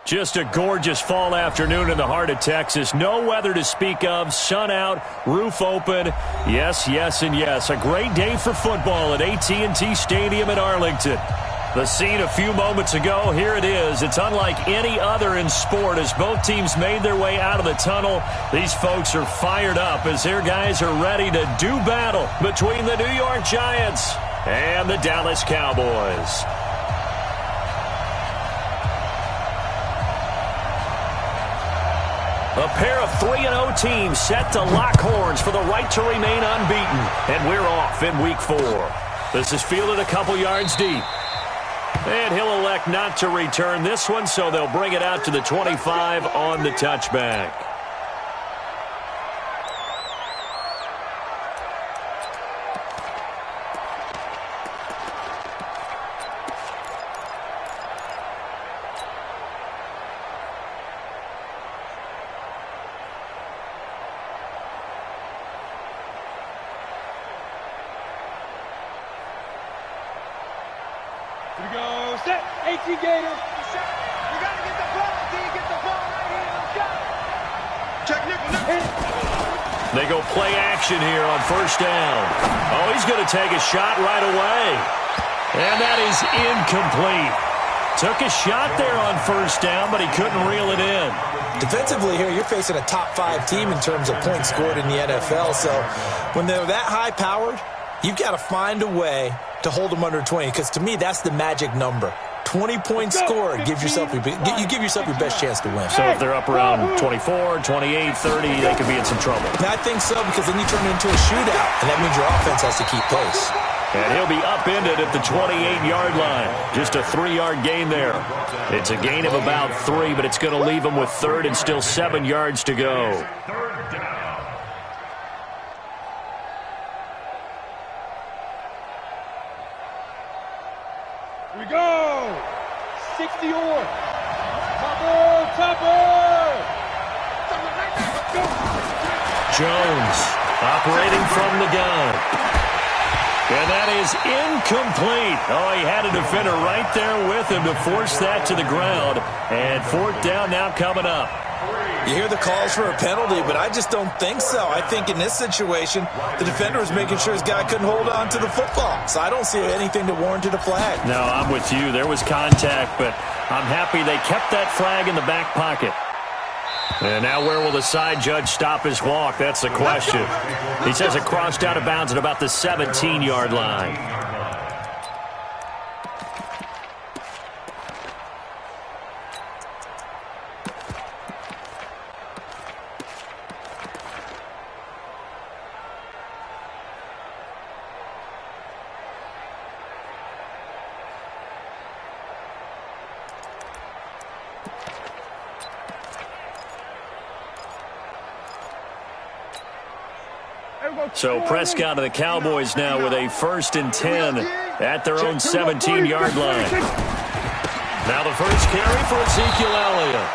Just a gorgeous fall afternoon in the heart of Texas. No weather to speak of. Sun out, roof open. Yes, yes, and yes. A great day for football at AT&T Stadium in Arlington. The scene a few moments ago, here it is. It's unlike any other in sport as both teams made their way out of the tunnel. These folks are fired up as their guys are ready to do battle between the New York Giants and the Dallas Cowboys. A pair of 3-0 teams set to lock horns for the right to remain unbeaten. And we're off in week 4. This is fielded a couple yards deep. And he'll elect not to return this one, so they'll bring it out to the 25 on the touchback. Here we go, set, AT Gator. Set. You got to get the ball, D. Get the ball right here. Let's go. Check nickel. They go play action here on first down. Oh, he's going to take a shot right away. And that is incomplete. Took a shot there on first down, but he couldn't reel it in. Defensively here, you're facing a top 5 team in terms of points scored in the NFL. So when they're that high-powered, you've got to find a way to hold them under 20, because to me, that's the magic number. 20 points scored, you give yourself your best chance to win. So if they're up around 24, 28, 30, they could be in some trouble. And I think so, because then you turn it into a shootout, and that means your offense has to keep pace. And he'll be upended at the 28-yard line. Just a 3-yard gain there. It's a gain of about 3, but it's going to leave him with 3rd and still 7 yards to go. Here we go. 60 or. Topper. Jones operating from the gun. And that is incomplete. Oh, he had a defender right there with him to force that to the ground. And 4th down now coming up. You hear the calls for a penalty, but I just don't think so. I think in this situation, the defender was making sure his guy couldn't hold on to the football. So I don't see anything to warrant a flag. No, I'm with you. There was contact, but I'm happy they kept that flag in the back pocket. And now where will the side judge stop his walk? That's the question. He says it crossed out of bounds at about the 17-yard line. So Prescott and the Cowboys now with a 1st and 10 at their own 17-yard line. Now the first carry for Ezekiel Elliott.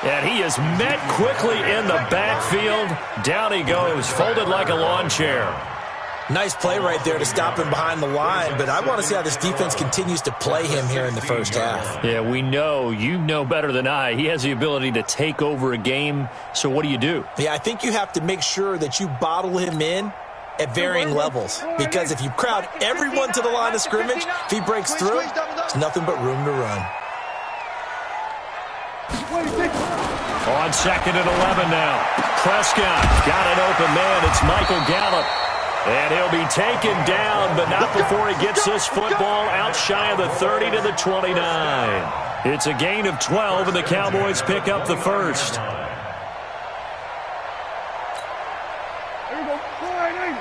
And he is met quickly in the backfield. Down he goes, folded like a lawn chair. Nice play right there to stop him behind the line, but I want to see how this defense continues to play him here in the first half. Yeah, we know, you know better than I, he has the ability to take over a game, so what do? Yeah, I think you have to make sure that you bottle him in at varying levels, because if you crowd everyone to the line of scrimmage, if he breaks through, there's nothing but room to run. On 2nd and 11 now. Prescott got an open man. It's Michael Gallup. And he'll be taken down, but not before he gets this football out shy of the 30 to the 29. It's a gain of 12, and the Cowboys pick up the first. Here we go. Line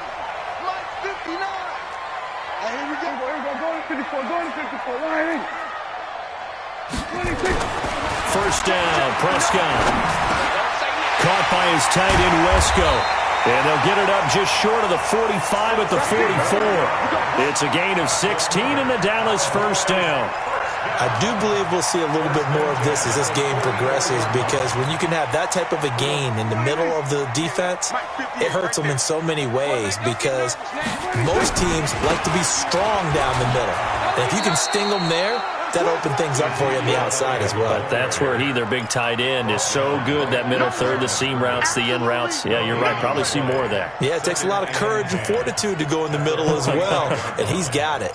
59. Here we go. Going to 54. Line 26. First down, Prescott. Caught by his tight end, Wesco. And they'll get it up just short of the 45 at the 44. It's a gain of 16 and the Dallas first down. I do believe we'll see a little bit more of this as this game progresses, because when you can have that type of a gain in the middle of the defense, it hurts them in so many ways, because most teams like to be strong down the middle. And if you can sting them there, that open things up for you on the outside as well. But that's where their big tight end, is so good, that middle third, the seam routes, the in routes. Yeah, you're right. Probably see more of that. Yeah, it takes a lot of courage and fortitude to go in the middle as well, and he's got it.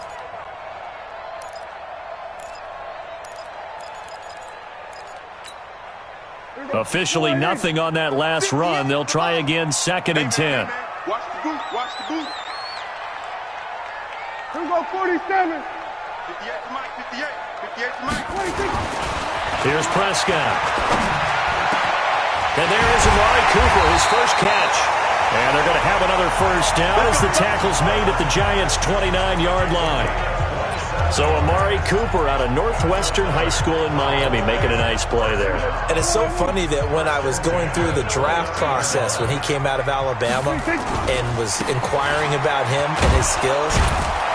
Officially nothing on that last run. They'll try again, 2nd and 10. Watch the boot. Watch the boot. Here we go, 47. 58 to Mike. 58. 58 to Mike. 26. Here's Prescott. And there is Amari Cooper, his first catch. And they're going to have another first down as the tackle's made at the Giants' 29-yard line. So Amari Cooper out of Northwestern High School in Miami making a nice play there. And it's so funny that when I was going through the draft process when he came out of Alabama and was inquiring about him and his skills,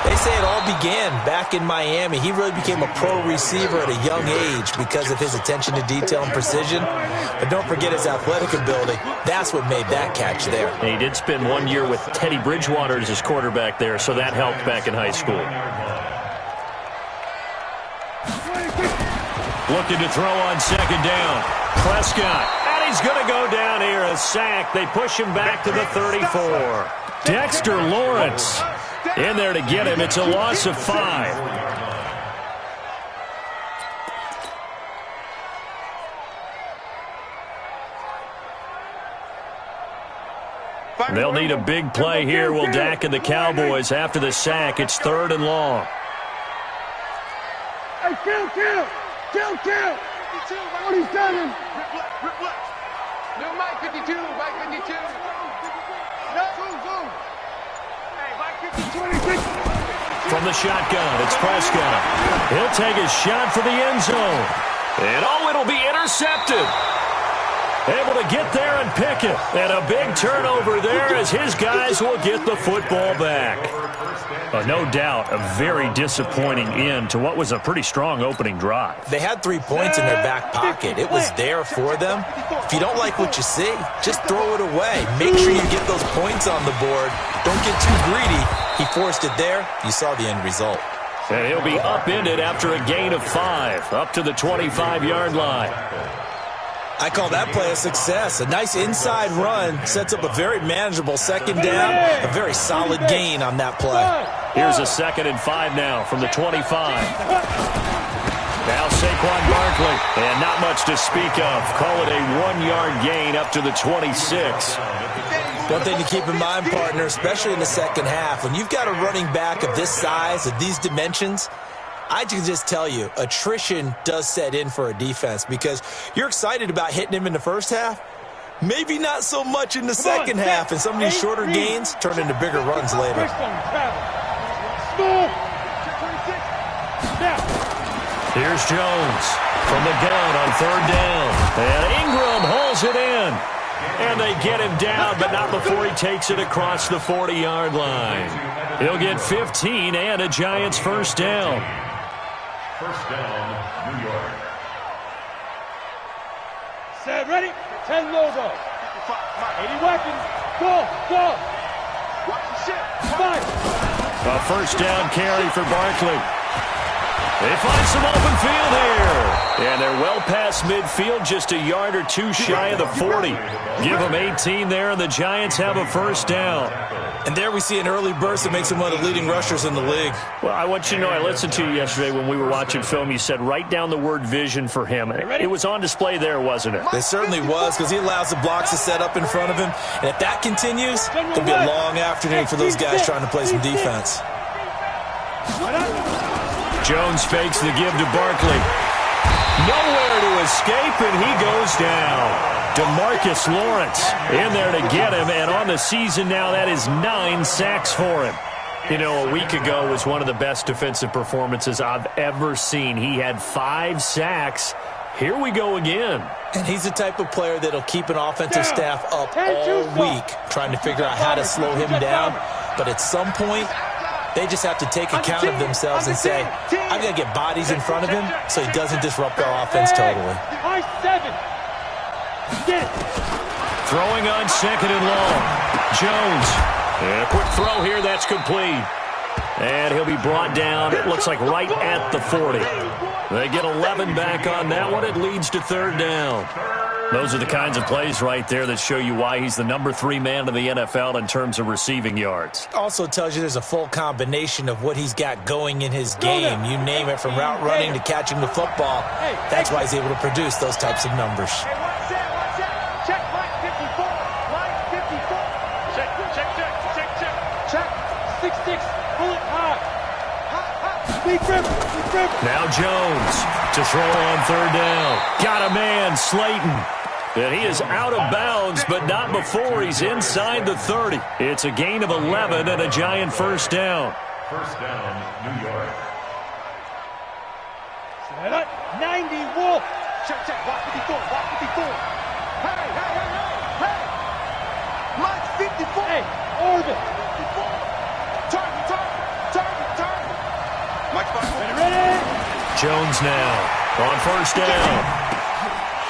they say it all began back in Miami. He really became a pro receiver at a young age because of his attention to detail and precision. But don't forget his athletic ability. That's what made that catch there. And he did spend 1 year with Teddy Bridgewater as his quarterback there, so that helped back in high school. Looking to throw on 2nd down. Prescott. And he's going to go down here. A sack. They push him back to the 34. Dexter Lawrence in there to get him. It's a loss of 5. They'll need a big play here. Will Dak and the Cowboys after the sack. It's 3rd and long. Hey, kill. 47. No, Mike 52. Mike 52. No, zoom. Hey, Mike 52. From the shotgun, it's Prescott. He'll take a shot for the end zone. And it'll be intercepted. Able to get there and pick it. And a big turnover there as his guys will get the football back. No doubt a very disappointing end to what was a pretty strong opening drive. They had 3 points in their back pocket. It was there for them. If you don't like what you see, just throw it away. Make sure you get those points on the board. Don't get too greedy. He forced it there. You saw the end result. And he'll be upended after a gain of 5, up to the 25-yard line. I call that play a success. A nice inside run sets up a very manageable 2nd down, a very solid gain on that play. Here's a 2nd and 5 now from the 25. Now Saquon Barkley, and not much to speak of. Call it a 1-yard gain up to the 26. One thing to keep in mind, partner, especially in the second half, when you've got a running back of this size, of these dimensions, I can just tell you, attrition does set in for a defense, because you're excited about hitting him in the first half. Maybe not so much in the second half, and some of these shorter gains turn into bigger runs later. Here's Jones from the gun on 3rd down. And Ingram hauls it in. And they get him down, but not before he takes it across the 40-yard line. He'll get 15 and a Giants first down. First down, New York. Set, ready? 10 logo. 80 weapons. Go. Watch the shit. Fire. A first down carry for Barkley. They find some open field here. And they're well past midfield, just a yard or two shy of the 40. Give them 18 there, and the Giants have a first down. And there we see an early burst that makes him one of the leading rushers in the league. Well, I want you to know, I listened to you yesterday when we were watching film. You said write down the word vision for him. It was on display there, wasn't it? It certainly was, because he allows the blocks to set up in front of him. And if that continues, it'll be a long afternoon for those guys trying to play some defense. Jones fakes the give to Barkley. Nowhere to escape, and he goes down. DeMarcus Lawrence in there to get him, and on the season now, that is 9 sacks for him. You know, a week ago was one of the best defensive performances I've ever seen. He had 5 sacks. Here we go again. And he's the type of player that'll keep an offensive staff up all week, trying to figure out how to slow him down. But at some point, They just have to take account of themselves and say, I've got to get bodies in front of him so he doesn't disrupt our offense totally. Throwing on 2nd and long. Jones. And a quick throw here. That's complete. And he'll be brought down, it looks like right at the 40. They get 11 back on that one. It leads to 3rd down. Those are the kinds of plays right there that show you why he's the number 3 man in the NFL in terms of receiving yards. Also tells you there's a full combination of what he's got going in his game. You name it, from route running to catching the football. That's why he's able to produce those types of numbers. Hey, watch that. Check Mike 54. Mike 54. Check. 6'6". Pull it high. Big river. Now Jones to throw on 3rd down. Got a man, Slayton. And he is out of bounds, but not before he's inside the 30. It's a gain of 11 and a giant 1st down. 1st down, New York. 90 Wolf. Check. Walk 54. Hey. Mike 54. Hey, Orbit. 54. Target. Mike 54. Ready. Jones now on 1st down.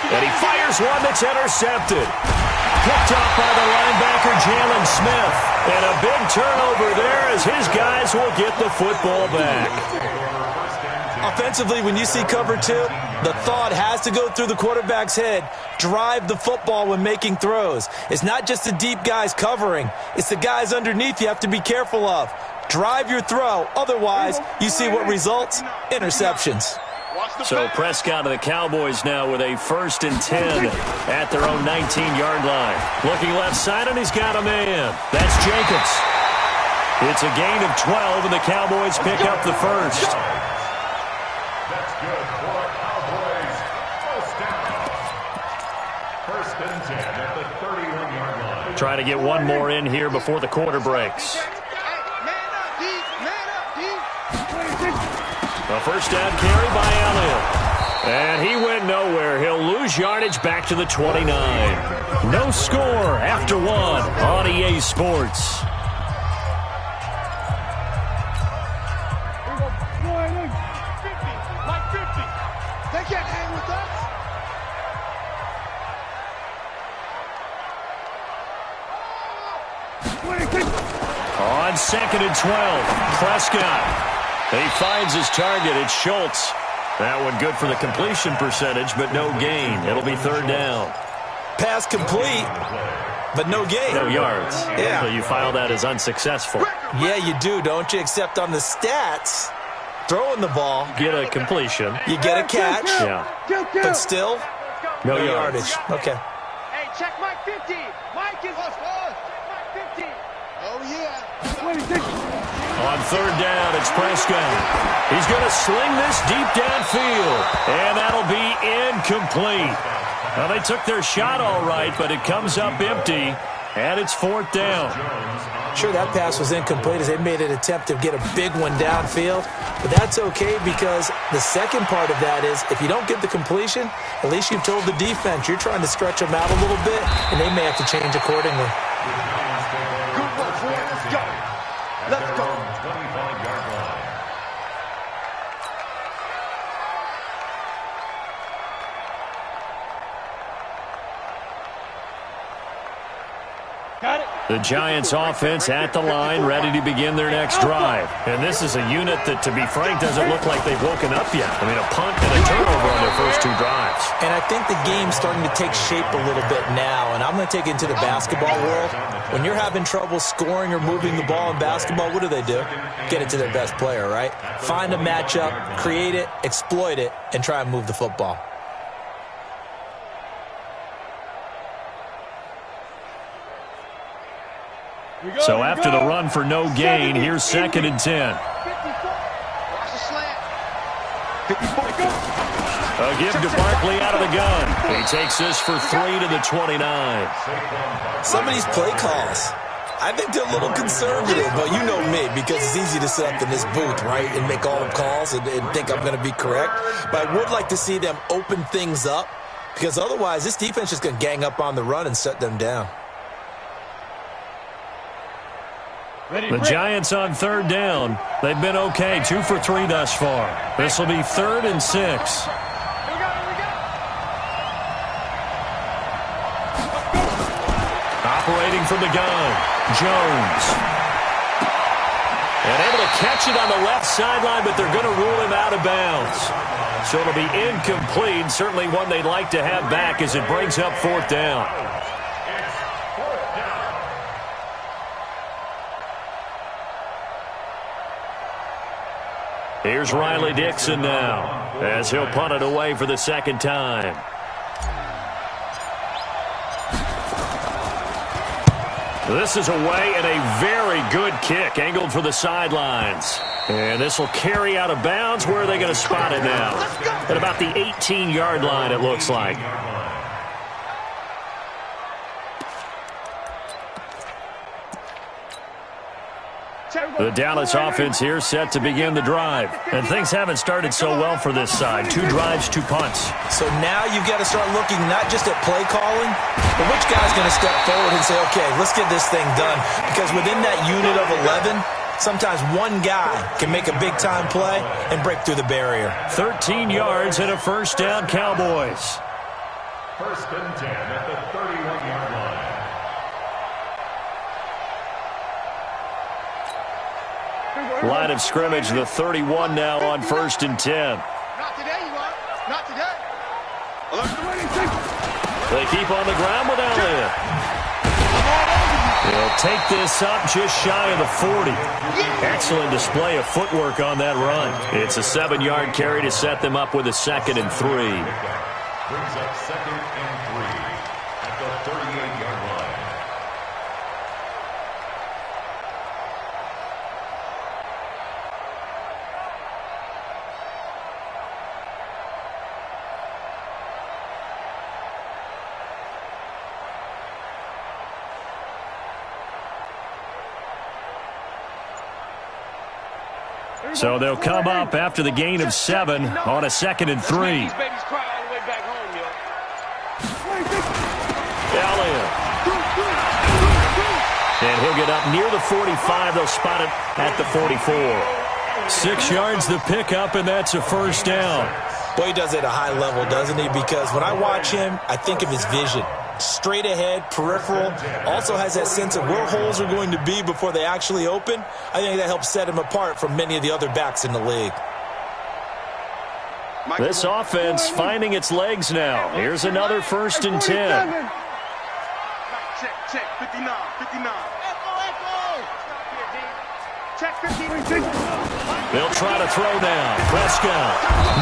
And he fires one that's intercepted. Picked off by the linebacker, Jalen Smith. And a big turnover there as his guys will get the football back. Offensively, when you see cover 2, the thought has to go through the quarterback's head. Drive the football when making throws. It's not just the deep guys covering. It's the guys underneath you have to be careful of. Drive your throw. Otherwise, you see what results? Interceptions. So Prescott and the Cowboys now with a 1st and 10 at their own 19-yard line. Looking left side, and he's got a man. That's Jacobs. It's a gain of 12, and the Cowboys pick up the 1st. That's good for Cowboys. 1st down. 1st and 10 at the 31-yard line. Try to get one more in here before the quarter breaks. A 1st down carry by Elliott. And he went nowhere. He'll lose yardage back to the 29. No score after 1 on EA Sports. Mike 50. They can't hang with us. On 2nd and 12, Prescott. He finds his target. It's Schultz. That one good for the completion percentage, but no gain. It'll be 3rd down. Pass complete, but no gain. No yards. Yeah. So you file that as unsuccessful. Yeah, you do, don't you? Except on the stats, throwing the ball, Get a completion. you get a catch, Yeah. but still, No no yards. yardage. Okay. Hey, check Mike 50. Mike is Mike 50. Oh, yeah. On 3rd down, it's Prescott. He's going to sling this deep downfield, and that'll be incomplete. Well, they took their shot all right, but it comes up empty, and it's 4th down. Sure, that pass was incomplete as they made an attempt to get a big one downfield, but that's okay because the second part of that is if you don't get the completion, at least you've told the defense you're trying to stretch them out a little bit, and they may have to change accordingly. Good work, boy. Let's go. Let's go. 25-yard line. Got it. The Giants offense at the line, ready to begin their next drive. And this is a unit that, to be frank, doesn't look like they've woken up yet. I mean, a punt and a turnover on their first 2 drives. And I think the game's starting to take shape a little bit now, and I'm going to take it into the basketball world. When you're having trouble scoring or moving the ball in basketball, what do? Get it to their best player, right? Find a matchup, create it, exploit it, and try and move the football. So after the run for no gain, here's 2nd and 10. Watch the slant. A give to Barkley out of the gun. He takes this for 3 to the 29. Some of these play calls, I think they're a little conservative, but you know me, because it's easy to sit up in this booth, right, and make all the calls and think I'm going to be correct. But I would like to see them open things up, because otherwise this defense is going to gang up on the run and shut them down. The Giants on third down. They've been okay, 2 for 3 thus far. This will be 3rd and 6. Operating from the gun, Jones. And able to catch it on the left sideline, but they're going to rule him out of bounds. So it'll be incomplete, certainly one they'd like to have back as it brings up 4th down. Here's Riley Dixon now as he'll punt it away for the 2nd time. This is away and a very good kick angled for the sidelines. And this will carry out of bounds. Where are they going to spot it now? At about the 18-yard line, it looks like. The Dallas offense here set to begin the drive. And things haven't started so well for this side. 2 drives, 2 punts. So now you've got to start looking not just at play calling, but which guy's going to step forward and say, okay, let's get this thing done. Because within that unit of 11, sometimes one guy can make a big-time play and break through the barrier. 13 yards and a 1st down, Cowboys. 1st and 10 at the 31-yard line. Line of scrimmage, the 31 now on 1st and 10. Not today, you are. Not today. They keep on the ground with Elliott. He'll take this up just shy of the 40. Excellent display of footwork on that run. It's a 7-yard carry to set them up with a 2nd and 3. Brings up 2nd and 3 at the 38-yard line. So they'll come up after the gain of 7 on a 2nd and 3. Elliott. And he'll get up near the 45. They'll spot it at the 44. 6 yards the pickup, and that's a 1st down. Boy, he does it at a high level, doesn't he? Because when I watch him, I think of his vision. Straight ahead, peripheral, also has that sense of where holes are going to be before they actually open. I think that helps set him apart from many of the other backs in the league. This offense finding its legs now. Here's another 1st and 10. Check, 59, 59. Check 59. They'll try to throw down. Prescott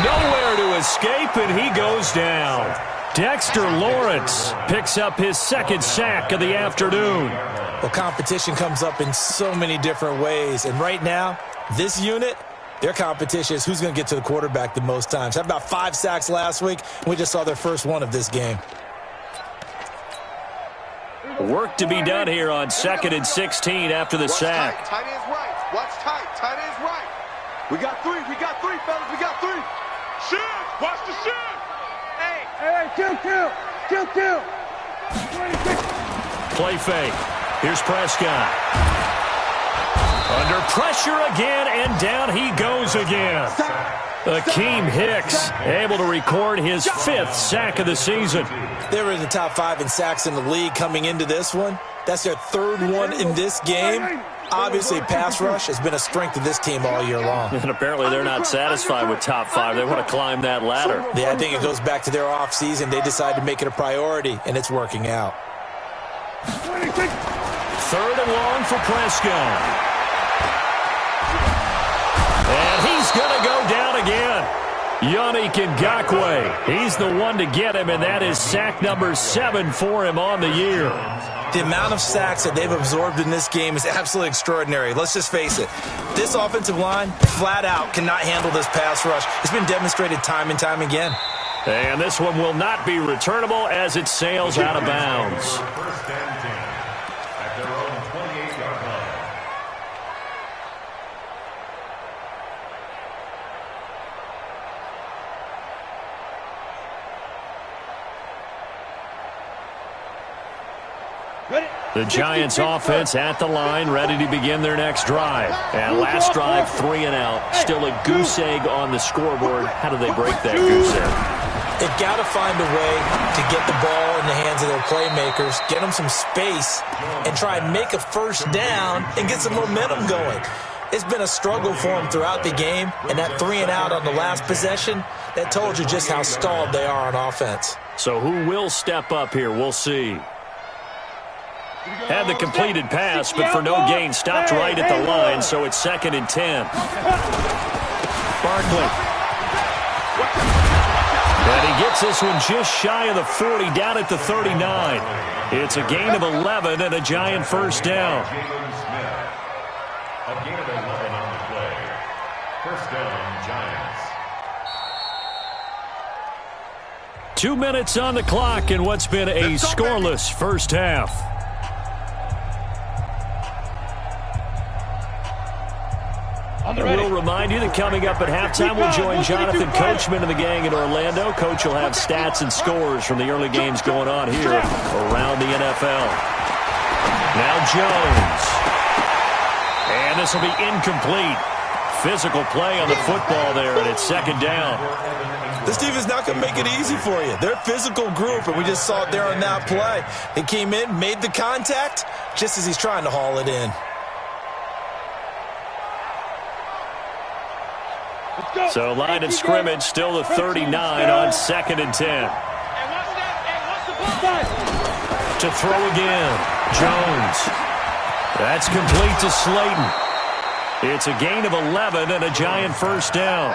nowhere to escape, and he goes down. Dexter Lawrence picks up his 2nd sack of the afternoon. Well, competition comes up in so many different ways. And right now, this unit, their competition is who's going to get to the quarterback the most times. Had about 5 sacks last week. We just saw their first one of this game. Work to be done here on 2nd and 16 after the sack. Tight end's right. Watch tight. Tight end's right. We got 3. We got 3, fellas. We got 3. Shoot. Watch the shoot. Hey, kill. Play fake. Here's Prescott. Under pressure again, and down he goes again. Akeem Hicks able to record his 5th sack of the season. They were in the top 5 in sacks in the league coming into this one. That's their 3rd one in this game. Obviously, pass rush has been a strength of this team all year long. And apparently they're not satisfied with top 5. They want to climb that ladder. Yeah, I think it goes back to their offseason. They decided to make it a priority, and it's working out. 3rd and long for Prescott. And he's going to go down again. Yannick Ngakoue. He's the one to get him, and that is sack number 7 for him on the year. The amount of sacks that they've absorbed in this game is absolutely extraordinary. Let's just face it. This offensive line, flat out, cannot handle this pass rush. It's been demonstrated time and time again. And this one will not be returnable as it sails out of bounds. 1st and 10 at their own 28-yard line. Ready? The Giants offense at the line, ready to begin their next drive. And last drive, 3 and out. Still a goose egg on the scoreboard. How do they break that goose egg? They've got to find a way to get the ball in the hands of their playmakers, get them some space, and try and make a first down and get some momentum going. It's been a struggle for them throughout the game, and that 3 and out on the last possession, that told you just how stalled they are on offense. So who will step up here? We'll see. Had the completed pass, but for no gain, stopped right at the line, so it's 2nd and 10. Barkley. And he gets this one just shy of the 40, down at the 39. It's a gain of 11 and a Giant first down. A gain of 11 on the play. First down, Giants. 2 minutes on the clock in what's been a scoreless first half. We'll remind you that coming up at halftime, we'll join Jonathan Coachman and the gang in Orlando. Coach will have stats and scores from the early games going on here around the NFL. Now Jones. And this will be incomplete. Physical play on the football there, and it's 2nd down. This team is not going to make it easy for you. They're a physical group, and we just saw it there on that play. They came in, made the contact, just as he's trying to haul it in. So line of scrimmage still the 39 on 2nd and 10. To throw again. Jones. That's complete to Slayton. It's a gain of 11 and a Giant first down.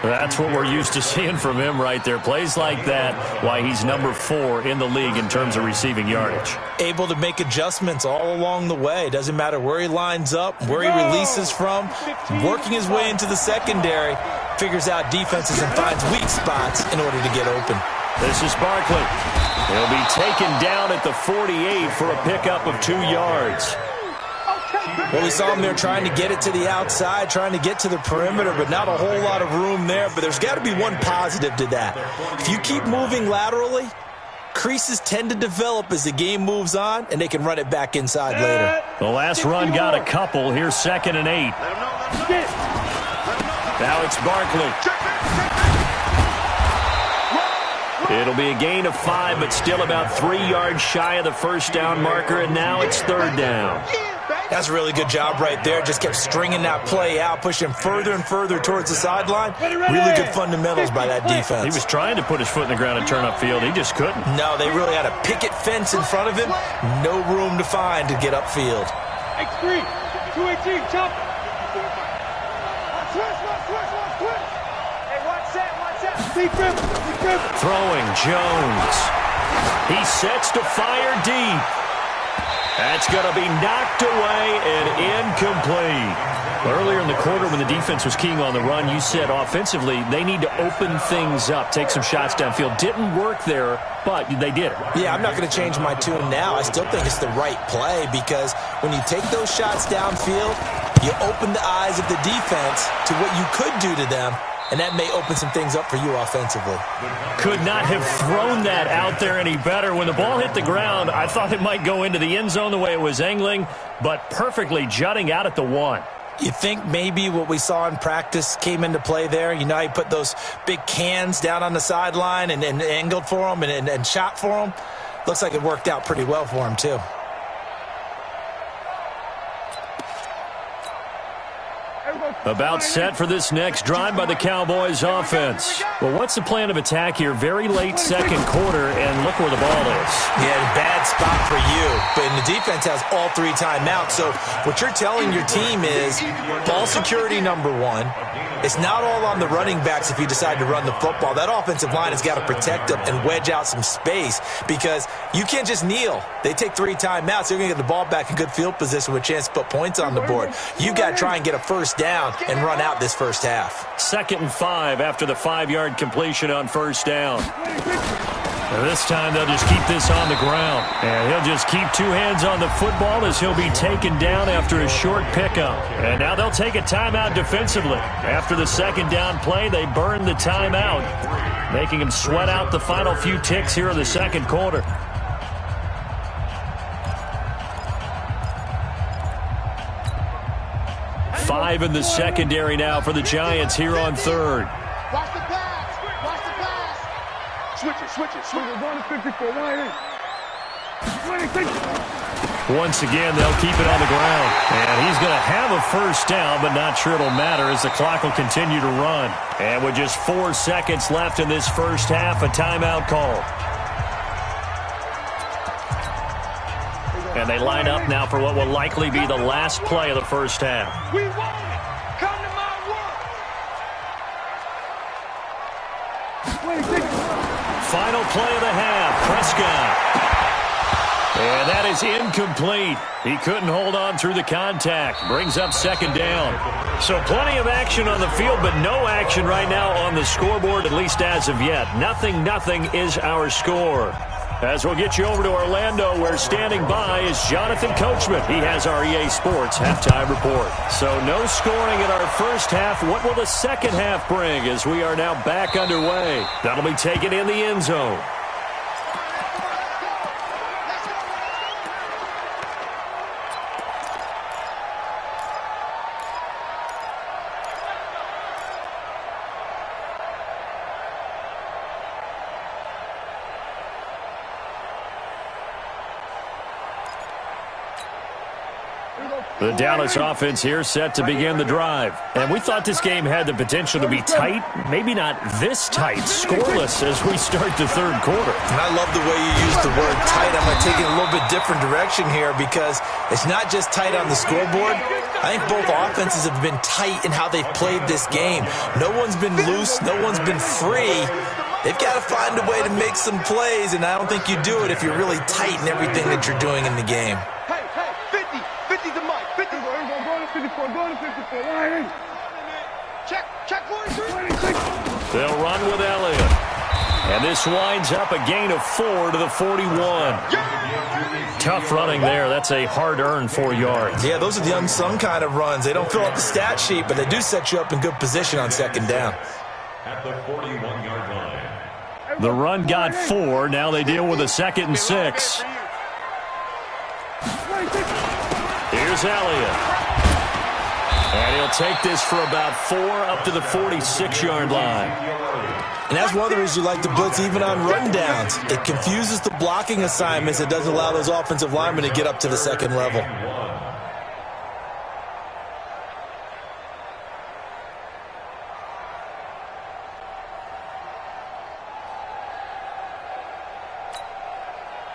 That's what we're used to seeing from him right there. Plays like that, why he's number 4 in the league in terms of receiving yardage. Able to make adjustments all along the way. Doesn't matter where he lines up, where he releases from. Working his way into the secondary, figures out defenses and finds weak spots in order to get open. This is Barkley. He'll be taken down at the 48 for a pickup of 2 yards. Well, we saw him there trying to get it to the outside, trying to get to the perimeter, but not a whole lot of room there. But there's got to be one positive to that. If you keep moving laterally, creases tend to develop as the game moves on, and they can run it back inside later. The last run got a couple. Here's 2nd and 8. Now it's Barkley. It'll be a gain of 5, but still about 3 yards shy of the first down marker, and now it's 3rd down. That's a really good job right there. Just kept stringing that play out, pushing further and further towards the sideline. Really good fundamentals by that defense. He was trying to put his foot in the ground and turn upfield. He just couldn't. No, they really had a picket fence in front of him. No room to find to get upfield. X3, 218, jump. Hey, watch that. Throwing Jones. He sets to fire deep. That's going to be knocked away and incomplete. Earlier in the quarter when the defense was keying on the run, you said offensively they need to open things up, take some shots downfield. Didn't work there, but they did it. Yeah, I'm not going to change my tune now. I still think it's the right play because when you take those shots downfield, you open the eyes of the defense to what you could do to them, and that may open some things up for you offensively. Could not have thrown that out there any better. When the ball hit the ground, I thought it might go into the end zone the way it was angling, but perfectly jutting out at the 1. You think maybe what we saw in practice came into play there? You know, he put those big cans down on the sideline and angled for them and shot for them. Looks like it worked out pretty well for him, too. About set for this next drive by the Cowboys offense. Well, what's the plan of attack here? Very late second quarter, and look where the ball is. Yeah, bad spot for you. But the defense has all 3 timeouts. So what you're telling your team is ball security number 1. It's not all on the running backs if you decide to run the football. That offensive line has got to protect them and wedge out some space because you can't just kneel. They take 3 timeouts. They're going to get the ball back in good field position with a chance to put points on the board. You got to try and get a first down and run out this first half. 2nd and 5 after the 5-yard completion on first down. And this time they'll just keep this on the ground. And he'll just keep 2 hands on the football as he'll be taken down after a short pickup. And now they'll take a timeout defensively. After the 2nd down play, they burn the timeout, making him sweat out the final few ticks here in the 2nd quarter. 5 in the secondary now for the Giants here on third. Watch the pass. Watch the pass. Switch it. We're going to 54. Once again, they'll keep it on the ground. And he's going to have a first down, but not sure it'll matter as the clock will continue to run. And with just 4 seconds left in this first half, a timeout called. And they line up now for what will likely be the last play of the first half. We want it. Come to my work. Final play of the half, Prescott. And that is incomplete. He couldn't hold on through the contact. Brings up second down. So plenty of action on the field, but no action right now on the scoreboard, at least as of yet. Nothing is our score. As we'll get you over to Orlando, where standing by is Jonathan Coachman. He has our EA Sports halftime report. So no scoring in our first half. What will the second half bring as we are now back underway? That'll be taken in the end zone. The Dallas offense here set to begin the drive. And we thought this game had the potential to be tight, maybe not this tight, scoreless as we start the third quarter. And I love the way you use the word tight. I'm going to take it a little bit different direction here because it's not just tight on the scoreboard. I think both offenses have been tight in how they've played this game. No one's been loose. No one's been free. They've got to find a way to make some plays, and I don't think you do it if you're really tight in everything that you're doing in the game. Hey, 50's the mic. 50. Go to 54. Check 43. They'll run with Elliott. And this winds up a gain of 4 to the 41. Tough running there. That's a hard-earned 4 yards. Yeah, those are the unsung kind of runs. They don't fill up the stat sheet, but they do set you up in good position on second down. At the 41-yard line. The run got 4. Now they deal with a 2nd and 6. Here's Elliott. And he'll take this for about 4 up to the 46-yard line. And that's one of the reasons you like to blitz even on rundowns. It confuses the blocking assignments. It doesn't allow those offensive linemen to get up to the second level.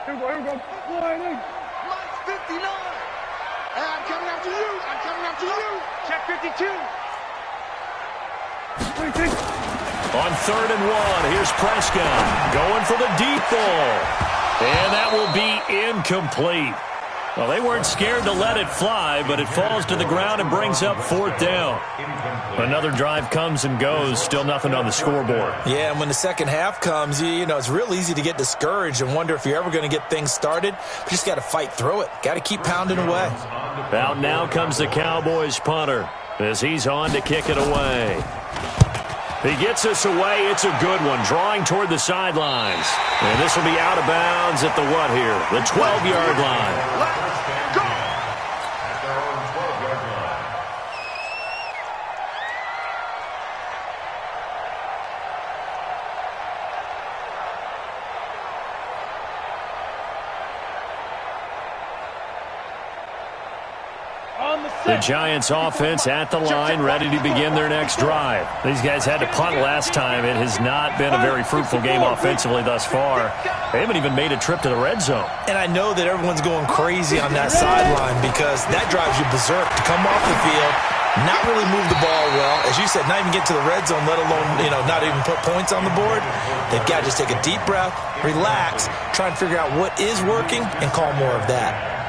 Here we go. Mike's 59. And I'm coming after you. Check 52. On 3rd and 1, here's Prescott going for the deep ball. And that will be incomplete. Well, they weren't scared to let it fly, but it falls to the ground and brings up 4th down. Another drive comes and goes, still nothing on the scoreboard. Yeah, and when the second half comes, you know, it's real easy to get discouraged and wonder if you're ever going to get things started. But you just got to fight through it. Got to keep pounding away. Out now comes the Cowboys punter as he's on to kick it away. He gets us away. It's a good one, drawing toward the sidelines. And this will be out of bounds at the what here? The 12-yard line. Let's go. At their own 12-yard line. The Giants offense at the line, ready to begin their next drive. These guys had to punt last time. It has not been a very fruitful game offensively thus far. They haven't even made a trip to the red zone. And I know that everyone's going crazy on that sideline because that drives you berserk to come off the field, not really move the ball well. As you said, not even get to the red zone, let alone, not even put points on the board. They've got to just take a deep breath, relax, try and figure out what is working, and call more of that.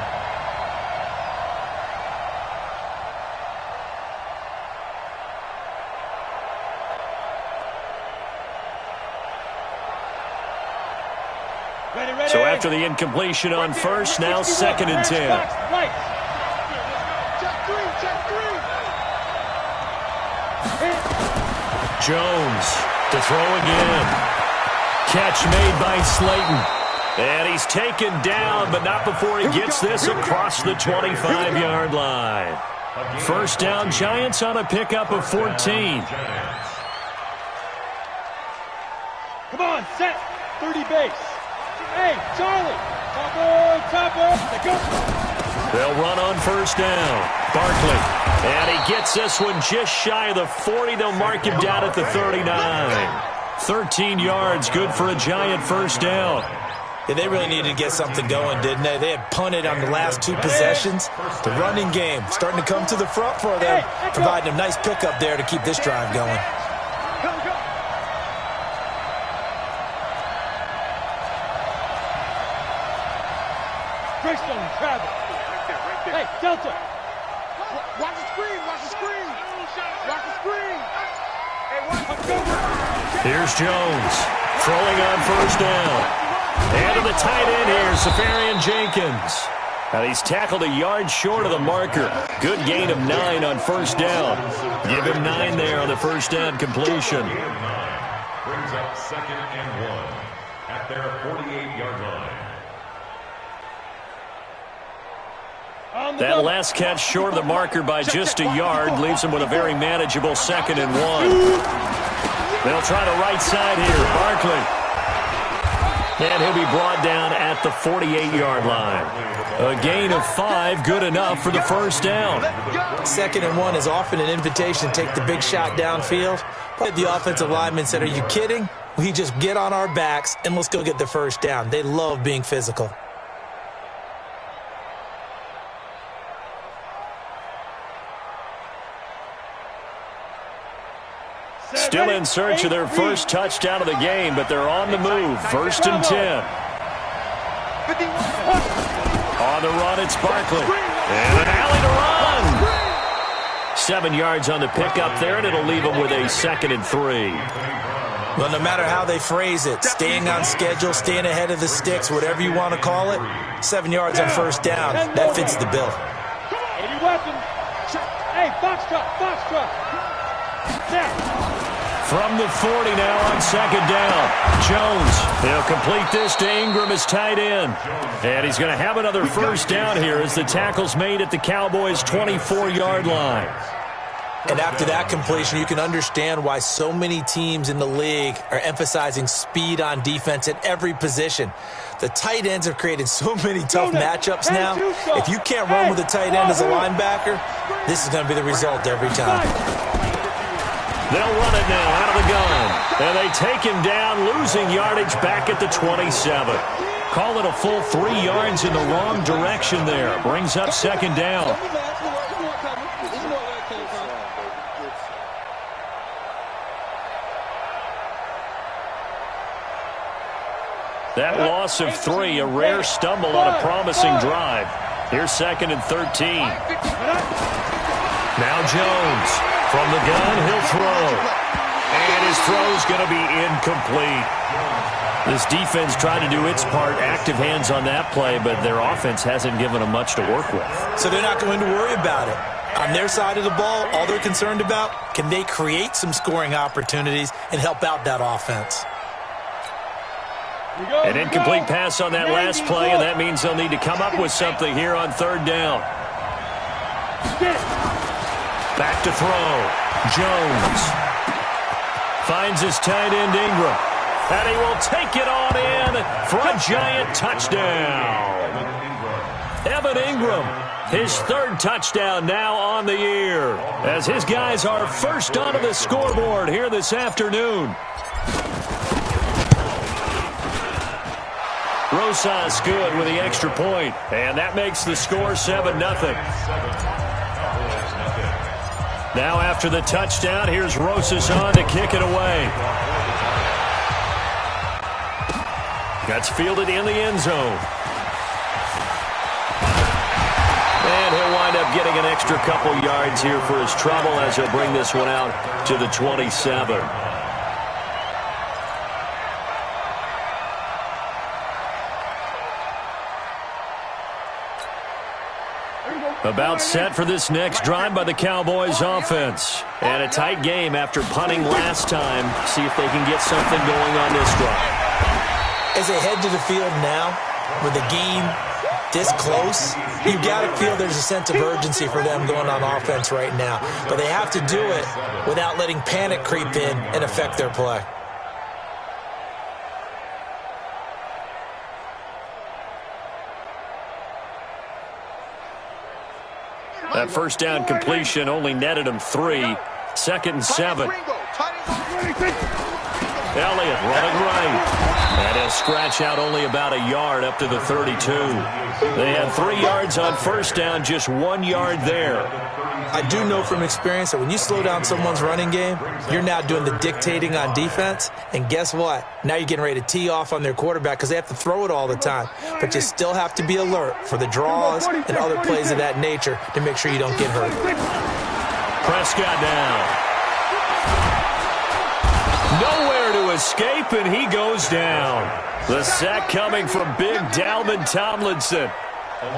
So after the incompletion on first, now 2nd and 10. Check three. Jones to throw again. Catch made by Slayton. And he's taken down, but not before he gets this across the 25-yard line. First down, Giants on a pickup of 14. Come on, set. 30 base. Hey, Charlie. Top up. Go. They'll run on first down. Barkley. And he gets this one just shy of the 40. They'll mark him down at the 39. 13 yards, good for a Giant first down. Yeah, they really needed to get something going, didn't they? They had punted on the last two possessions. The running game starting to come to the front for them, providing a nice pickup there to keep this drive going. Greystone, travel. Hey, Delta. Watch the screen, watch the screen. Watch the screen. Here's Jones, throwing on first down. And to the tight end here, Safarian Jenkins. And he's tackled a yard short of the marker. Good gain of 9 on first down. Give him 9 there on the first down completion. Brings up 2nd and 1 at their 48-yard line. That last catch short of the marker by just a yard leaves him with a very manageable 2nd and 1. They'll try the right side here. Barkley. And he'll be brought down at the 48-yard line. A gain of 5, good enough for the first down. 2nd and 1 is often an invitation to take the big shot downfield. But the offensive lineman said, "Are you kidding? We just get on our backs and let's go get the first down." They love being physical. Still in search of their first touchdown of the game, but they're on the move. 1st and 10. On the run, it's Barkley. And an alley to run. 7 yards on the pickup there, and it'll leave them with a 2nd and 3. Well, no matter how they phrase it, staying on schedule, staying ahead of the sticks, whatever you want to call it, 7 yards on first down, that fits the bill. Any weapon. Hey, Foxtrot. Now. From the 40 now on 2nd down. Jones, he'll complete this to Ingram as tight end. And he's going to have another first down here as the tackle's made at the Cowboys' 24-yard line. And after that completion, you can understand why so many teams in the league are emphasizing speed on defense at every position. The tight ends have created so many tough matchups now. If you can't run with a tight end as a linebacker, this is going to be the result every time. They'll run it now out of the gun. And they take him down, losing yardage back at the 27. Call it a full 3 yards in the wrong direction there. Brings up 2nd down. That loss of 3, a rare stumble on a promising drive. Here's 2nd and 13. Now Jones. From the gun, he'll throw. And his throw's going to be incomplete. This defense tried to do its part, active hands on that play, but their offense hasn't given them much to work with. So they're not going to worry about it. On their side of the ball, all they're concerned about, can they create some scoring opportunities and help out that offense? An incomplete pass on that last play, and that means they'll need to come up with something here on 3rd down. Back to throw. Jones finds his tight end Ingram. And he will take it on in for a Giant touchdown. Evan Ingram, his 3rd touchdown now on the year, as his guys are first onto the scoreboard here this afternoon. Rosas good with the extra point, and that makes the score 7-0. Now after the touchdown, here's Rosas on to kick it away. That's fielded in the end zone. And he'll wind up getting an extra couple yards here for his trouble as he'll bring this one out to the 27. About set for this next drive by the Cowboys offense. And a tight game after punting last time. See if they can get something going on this drive. As they head to the field now, with the game this close, you got to feel there's a sense of urgency for them going on offense right now. But they have to do it without letting panic creep in and affect their play. That first down completion only netted him 3. 2nd and 7. Elliott running right. And he'll scratch out only about a yard up to the 32. They had 3 yards on first down, just 1 yard there. I do know from experience that when you slow down someone's running game, you're now doing the dictating on defense. And guess what? Now you're getting ready to tee off on their quarterback because they have to throw it all the time. But you still have to be alert for the draws and other plays of that nature to make sure you don't get hurt. Prescott down. Nowhere to escape, and he goes down. The sack coming from big Dalvin Tomlinson.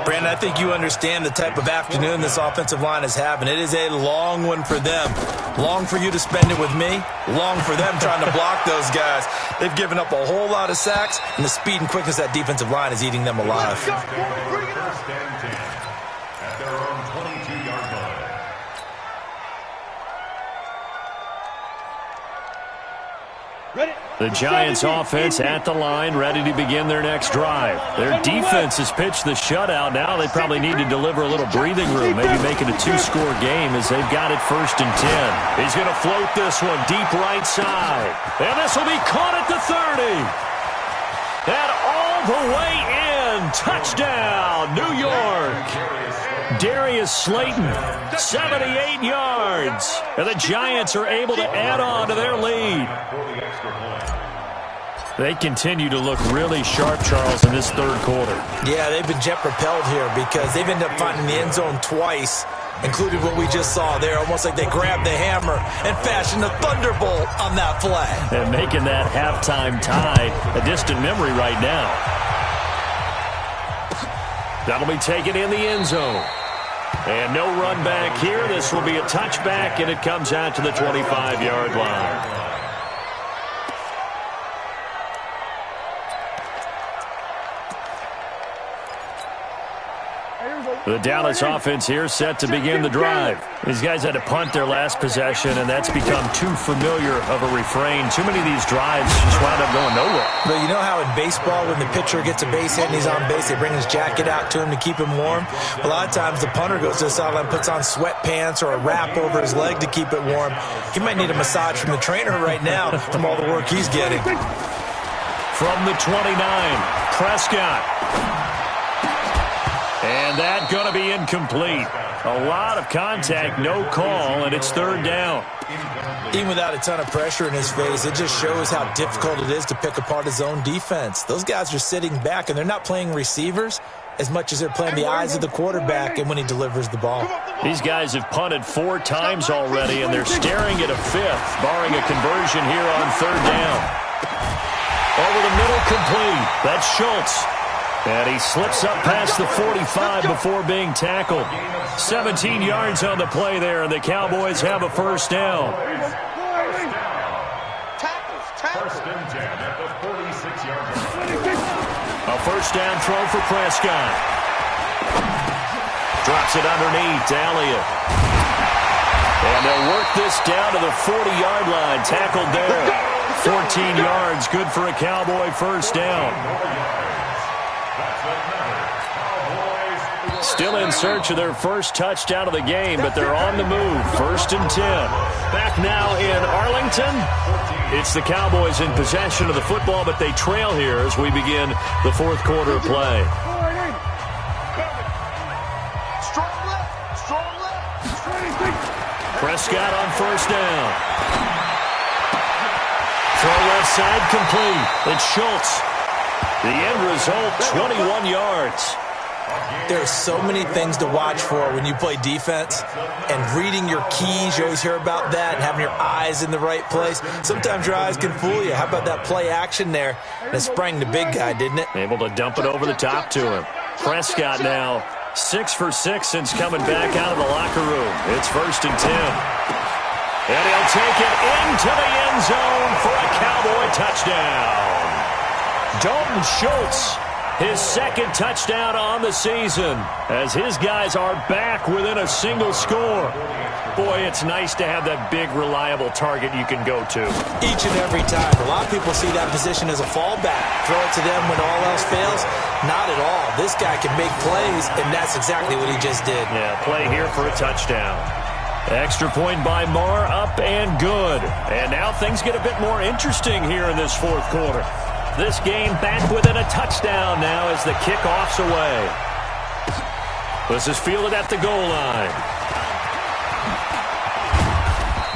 Brandon, I think you understand the type of afternoon this offensive line is having. It is a long one for them. Long for you to spend it with me. Long for them trying to block those guys. They've given up a whole lot of sacks, and the speed and quickness of that defensive line is eating them alive. First and 10 at their own 22-yard line. The Giants offense at the line, ready to begin their next drive. Their defense has pitched the shutout. Now they probably need to deliver a little breathing room, maybe make it a 2-score game as they've got it 1st and 10. He's going to float this one deep right side. And this will be caught at the 30. And all the way in. Touchdown, New York. Darius Slayton, 78 yards. And the Giants are able to add on to their lead. They continue to look really sharp, Charles, in this 3rd quarter. Yeah, they've been jet-propelled here because they've ended up finding the end zone twice, including what we just saw there. Almost like they grabbed the hammer and fashioned a thunderbolt on that play. And making that halftime tie a distant memory right now. That'll be taken in the end zone. And no run back here. This will be a touchback, and it comes out to the 25-yard line. The Dallas offense here set to begin the drive. These guys had to punt their last possession, and that's become too familiar of a refrain. Too many of these drives just wound up going nowhere. But you know how in baseball, when the pitcher gets a base hit and he's on base, they bring his jacket out to him to keep him warm? A lot of times the punter goes to the sideline, puts on sweatpants or a wrap over his leg to keep it warm. He might need a massage from the trainer right now from all the work he's getting. From the 29, Prescott. And that going to be incomplete. A lot of contact, no call, and it's 3rd down. Even without a ton of pressure in his face, it just shows how difficult it is to pick apart his own defense. Those guys are sitting back, and they're not playing receivers as much as they're playing the eyes of the quarterback and when he delivers the ball. These guys have punted 4 times already, and they're staring at a 5th, barring a conversion here on 3rd down. Over the middle, complete. That's Schultz. And he slips up past the 45 before being tackled. 17 yards on the play there, and the Cowboys have a 1st down. First and 10 at the 46-yard line. A 1st down throw for Prescott. Drops it underneath to Elliott. And they'll work this down to the 40-yard line. Tackled there. 14 yards, good for a Cowboy 1st down. Still in search of their first touchdown of the game, but they're on the move. 1st and 10. Back now in Arlington. It's the Cowboys in possession of the football, but they trail here as we begin the 4th quarter of play. Prescott on 1st down. Throw left side complete. It's Schultz. The end result, 21 yards. There are so many things to watch for when you play defense, and reading your keys, you always hear about that, and having your eyes in the right place. Sometimes your eyes can fool you. How about that play action there? And it sprang the big guy, didn't it? Able to dump it over the top to him. Prescott now 6 for 6 since coming back out of the locker room. It's 1st and 10. And he'll take it into the end zone for a Cowboy touchdown. Dalton Schultz His second touchdown on the season as his guys are back within a single score. Boy, it's nice to have that big, reliable target you can go to. Each and every time. A lot of people see that position as a fallback. Throw it to them when all else fails. Not at all. This guy can make plays, and that's exactly what he just did. Yeah, play here for a touchdown. Extra point by Marr, up and good. And now things get a bit more interesting here in this fourth quarter. This game back within a touchdown now as the kickoff's away. This is fielded at the goal line.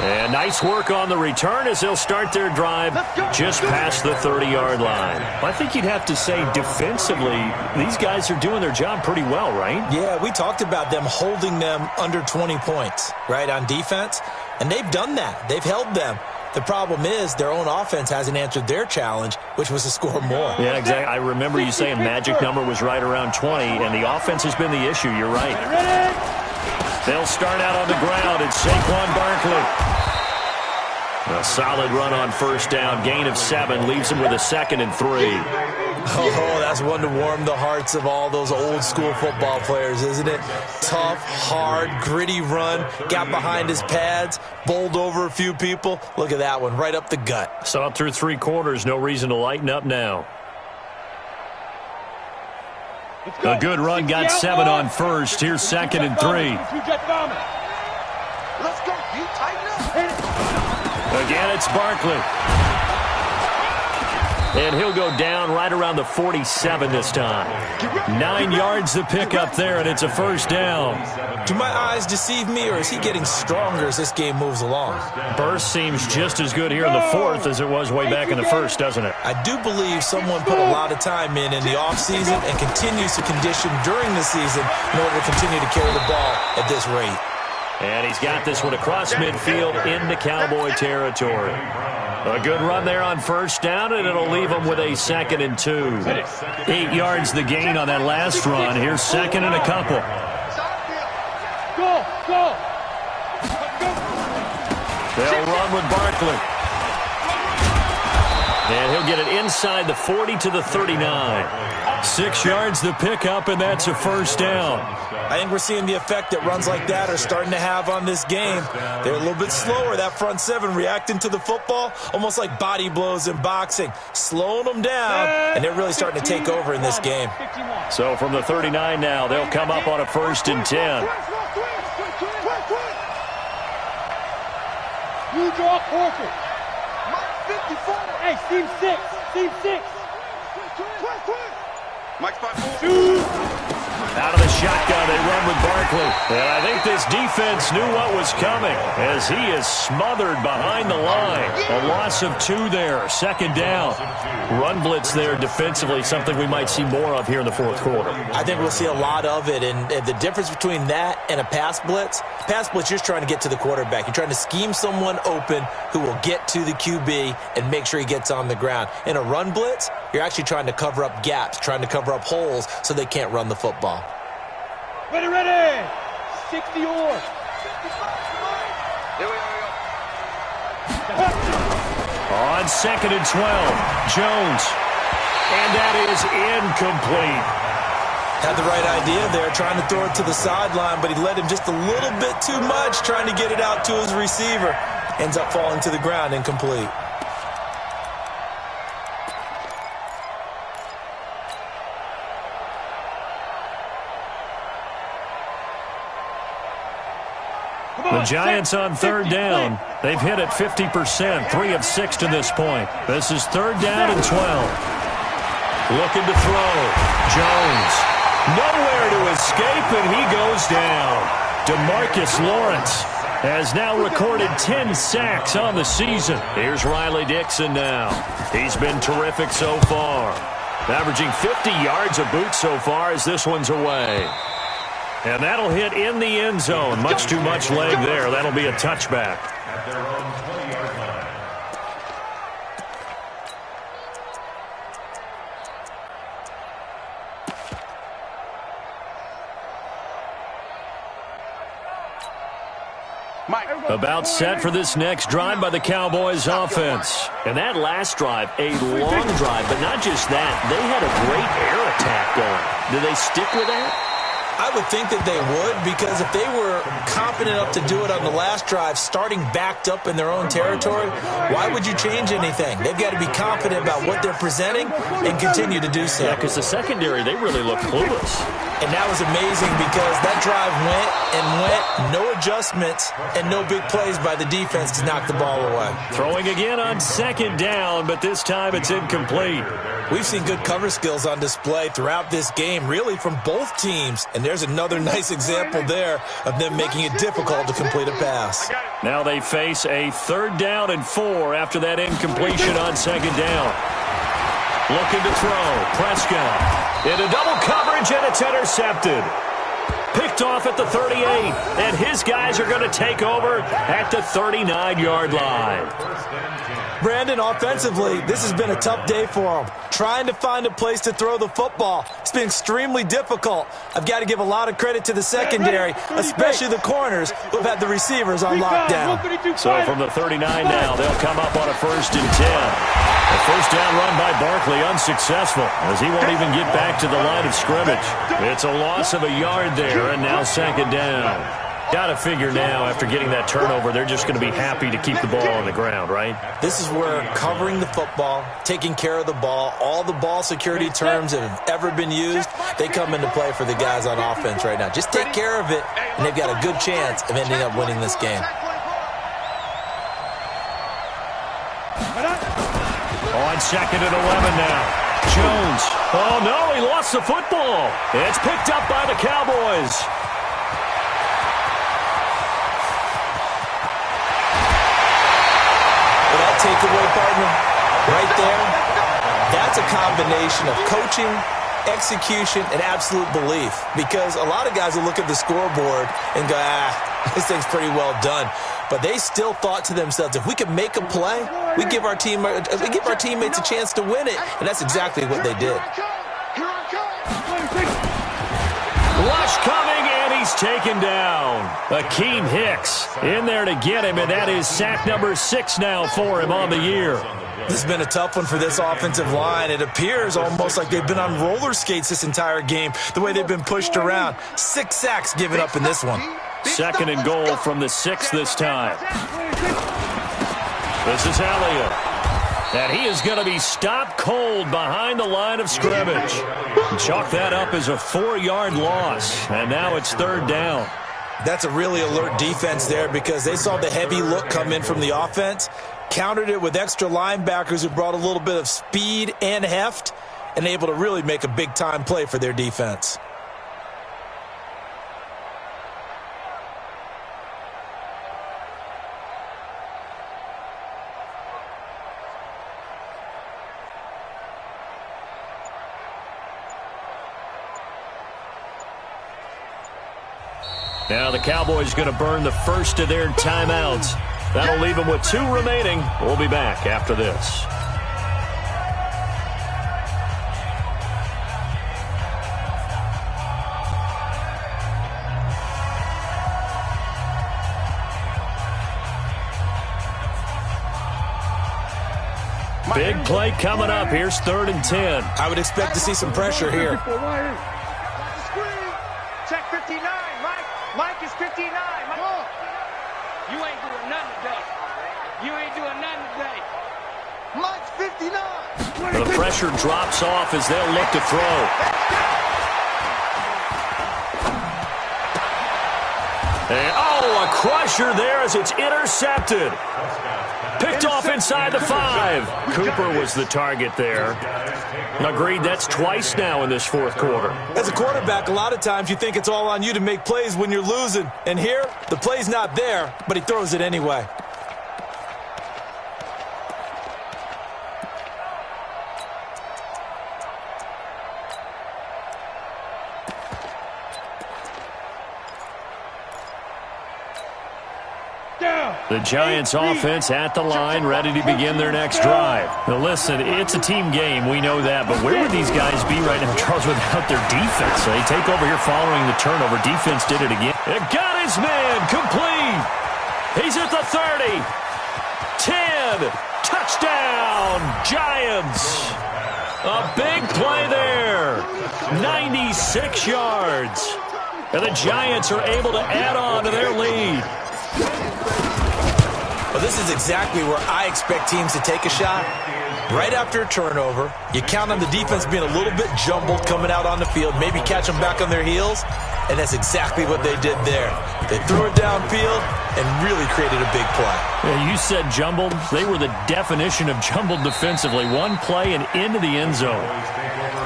And nice work on the return as they'll start their drive just past the 30-yard line. I think you'd have to say defensively, these guys are doing their job pretty well, right? Yeah, we talked about them holding them under 20 points, right, on defense. And they've done that. They've held them. The problem is their own offense hasn't answered their challenge, which was to score more. Yeah, exactly. I remember you saying magic number was right around 20, and the offense has been the issue. You're right. They'll start out on the ground. It's Saquon Barkley. A solid run on first down. Gain of 7 leaves him with a 2nd and 3. Oh, that's one to warm the hearts of all those old school football players, isn't it? Tough, hard, gritty run. Got behind his pads, bowled over a few people. Look at that one, right up the gut. Saw it through 3 quarters. No reason to lighten up now. A good run, got 7 on first. Here's 2nd and 3. Let's go, you tighten up. Again, it's Barkley. And he'll go down right around the 47 this time. 9 yards to pick up there, and it's a first down. Do my eyes deceive me, or is he getting stronger as this game moves along? Burst seems just as good here in the fourth as it was way back in the first, doesn't it? I do believe someone put a lot of time in the offseason and continues to condition during the season in order to continue to carry the ball at this rate. And he's got this one across midfield into Cowboy territory. A good run there on first down, and it'll leave him with a 2nd and 2. 8 yards the gain on that last run. Here's 2nd and a couple. Go. They'll run with Barkley. And he'll get it inside the 40 to the 39. 6 yards the pickup, and that's a first down. I think we're seeing the effect that runs like that are starting to have on this game. They're a little bit slower, that front 7, reacting to the football, almost like body blows in boxing, slowing them down, and they're really starting to take over in this game. So from the 39 now, they'll come up on a 1st and 10. You draw quarter. 54. Hey, team 6. Mike's 5-4. Out of the shotgun, they run with Barkley. And I think this defense knew what was coming as he is smothered behind the line. A loss of 2 there, 2nd down. Run blitz there defensively, something we might see more of here in the fourth quarter. I think we'll see a lot of it, and the difference between that and a pass blitz, you're just trying to get to the quarterback. You're trying to scheme someone open who will get to the QB and make sure he gets on the ground. In a run blitz, you're actually trying to cover up gaps, trying to cover up holes so they can't run the football. Ready. 60 or. Here we go. On 2nd and 12, Jones. And that is incomplete. Had the right idea there, trying to throw it to the sideline, but he led him just a little bit too much, trying to get it out to his receiver. Ends up falling to the ground, incomplete. The Giants on 3rd down. They've hit it 50%, 3 of 6 to this point. This is 3rd down and 12. Looking to throw. Jones. Nowhere to escape, and he goes down. DeMarcus Lawrence has now recorded 10 sacks on the season. Here's Riley Dixon now. He's been terrific so far. Averaging 50 yards a boot so far as this one's away. And that'll hit in the end zone. Much too much leg there. That'll be a touchback. About set for this next drive by the Cowboys offense. And that last drive, a long drive, but not just that. They had a great air attack going. Do they stick with that? I would think that they would, because if they were confident enough to do it on the last drive, starting backed up in their own territory, why would you change anything? They've got to be confident about what they're presenting and continue to do so. Yeah, because the secondary, they really look clueless. And that was amazing because that drive went and went, no adjustments, and no big plays by the defense to knock the ball away. Throwing again on second down, but this time it's incomplete. We've seen good cover skills on display throughout this game, really from both teams. And there's another nice example there of them making it difficult to complete a pass. Now they face a 3rd down and 4 after that incompletion on second down. Looking to throw. Prescott into double coverage, and it's intercepted. Picked off at the 38, and his guys are going to take over at the 39-yard line. Brandon, offensively, this has been a tough day for them. Trying to find a place to throw the football. It's been extremely difficult. I've got to give a lot of credit to the secondary, especially the corners who have had the receivers on lockdown. So from the 39 now, they'll come up on a 1st and 10. A 1st down run by Barkley unsuccessful, as he won't even get back to the line of scrimmage. It's a loss of a yard there, and now 2nd down. Got to figure now, after getting that turnover, they're just going to be happy to keep the ball on the ground, right? This is where covering the football, taking care of the ball, all the ball security terms that have ever been used, they come into play for the guys on offense right now. Just take care of it, and they've got a good chance of ending up winning this game. On 2nd and 11 now. Jones. Oh, no, he lost the football. It's picked up by the Cowboys. Takeaway, partner, right there, that's a combination of coaching, execution, and absolute belief. Because a lot of guys will look at the scoreboard and go, this thing's pretty well done. But they still thought to themselves, if we can make a play, we give our teammates a chance to win it. And that's exactly what they did. Rush coming, and he's taken down. Akeem Hicks in there to get him, and that is sack number 6 now for him on the year. This has been a tough one for this offensive line. It appears almost like they've been on roller skates this entire game, the way they've been pushed around. 6 sacks given up in this one. 2nd and goal from the 6 this time. This is Elliott. And he is going to be stopped cold behind the line of scrimmage. Chalk that up as a 4-yard loss. And now it's 3rd down. That's a really alert defense there because they saw the heavy look come in from the offense, countered it with extra linebackers who brought a little bit of speed and heft, and able to really make a big-time play for their defense. Now the Cowboys going to burn the first of their timeouts. That'll leave them with 2 remaining. We'll be back after this. Big play coming up. Here's 3rd and 10. I would expect to see some pressure here. Check 59, Mike. Mike is 59. Mike. You ain't doing nothing today. You ain't doing nothing today. Mike's 59. The pressure drops off as they'll look to throw. And, a crusher there as it's intercepted. Picked off inside the 5. Cooper was the target there. Agreed, that's twice now in this 4th quarter. As a quarterback, a lot of times you think it's all on you to make plays when you're losing. And here, the play's not there, but he throws it anyway. The Giants offense at the line, ready to begin their next drive. Now listen, it's a team game, we know that, but where would these guys be right now, Charles, without their defense? They take over here following the turnover. Defense did it again. It got his man complete. He's at the 30. 10. Touchdown, Giants. A big play there. 96 yards. And the Giants are able to add on to their lead. Well, this is exactly where I expect teams to take a shot. Right after a turnover, you count on the defense being a little bit jumbled coming out on the field, maybe catch them back on their heels, and that's exactly what they did there. They threw it downfield and really created a big play. Yeah, you said jumbled. They were the definition of jumbled defensively. One play and into the end zone.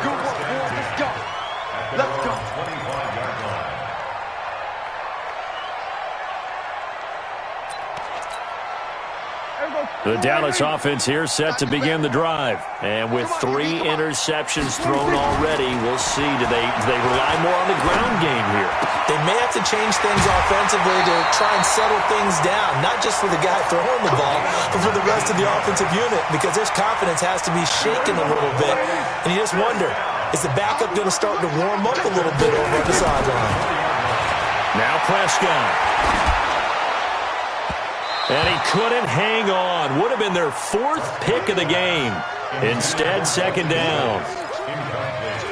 Good work, boys. Let's go. Let's go. The Dallas offense here set to begin the drive. And with 3 interceptions thrown already, we'll see. Do they rely more on the ground game here? They may have to change things offensively to try and settle things down, not just for the guy throwing the ball, but for the rest of the offensive unit, because their confidence has to be shaken a little bit. And you just wonder, is the backup going to start to warm up a little bit over on the sideline? Now Prescott. And he couldn't hang on. Would have been their 4th pick of the game. Instead, 2nd down.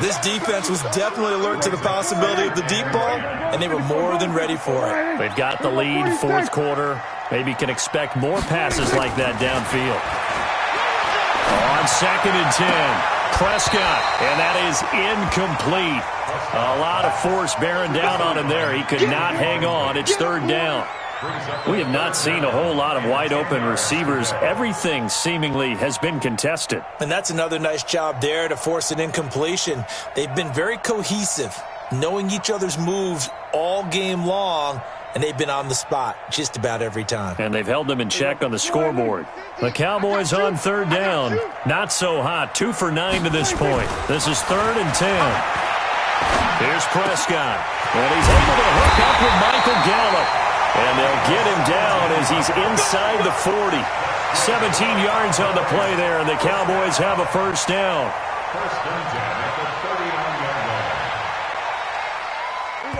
This defense was definitely alert to the possibility of the deep ball, and they were more than ready for it. They've got the lead, 4th quarter. Maybe can expect more passes like that downfield. On 2nd and 10, Prescott, and that is incomplete. A lot of force bearing down on him there. He could not hang on. It's 3rd down. We have not seen a whole lot of wide-open receivers. Everything seemingly has been contested. And that's another nice job there to force an incompletion. They've been very cohesive, knowing each other's moves all game long, and they've been on the spot just about every time. And they've held them in check on the scoreboard. The Cowboys on 3rd down. Not so hot. 2 for 9 to this point. This is 3rd and 10. Here's Prescott. And he's able to hook up with Michael Gallup. And they'll get him down as he's inside the 40. 17 yards on the play there, and the Cowboys have a 1st down. First and 10 at the 39-yard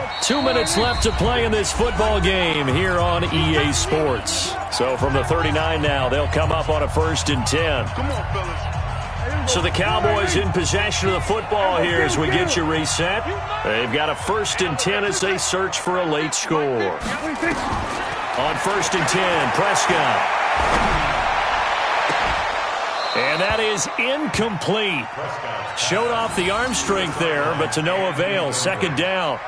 line. 2 minutes left to play in this football game here on EA Sports. So from the 39 now, they'll come up on a 1st and 10. Come on, fellas. So the Cowboys in possession of the football here as we get you reset. They've got a 1st and 10 as they search for a late score. On 1st and 10, Prescott. And that is incomplete. Showed off the arm strength there, but to no avail. 2nd down.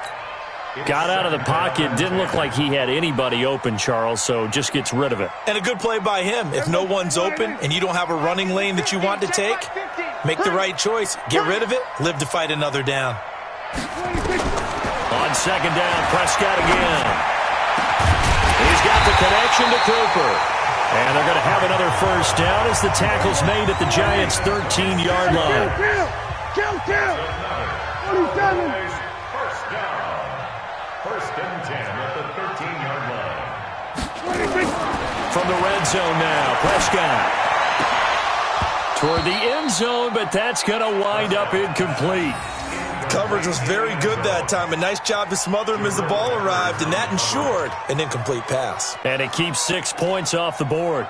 Got out of the pocket. Didn't look like he had anybody open, Charles, so just gets rid of it. And a good play by him. If no one's open and you don't have a running lane that you want to take, make the right choice. Get rid of it. Live to fight another down. On 2nd down, Prescott again. He's got the connection to Cooper. And they're going to have another 1st down as the tackle's made at the Giants' 13-yard line. Kill. 47. First down. 1st and 10 at the 13-yard line. From the red zone now, Prescott. Toward the end zone, but that's going to wind up incomplete. Coverage was very good that time. A nice job to smother him as the ball arrived, and that ensured an incomplete pass. And it keeps 6 points off the board.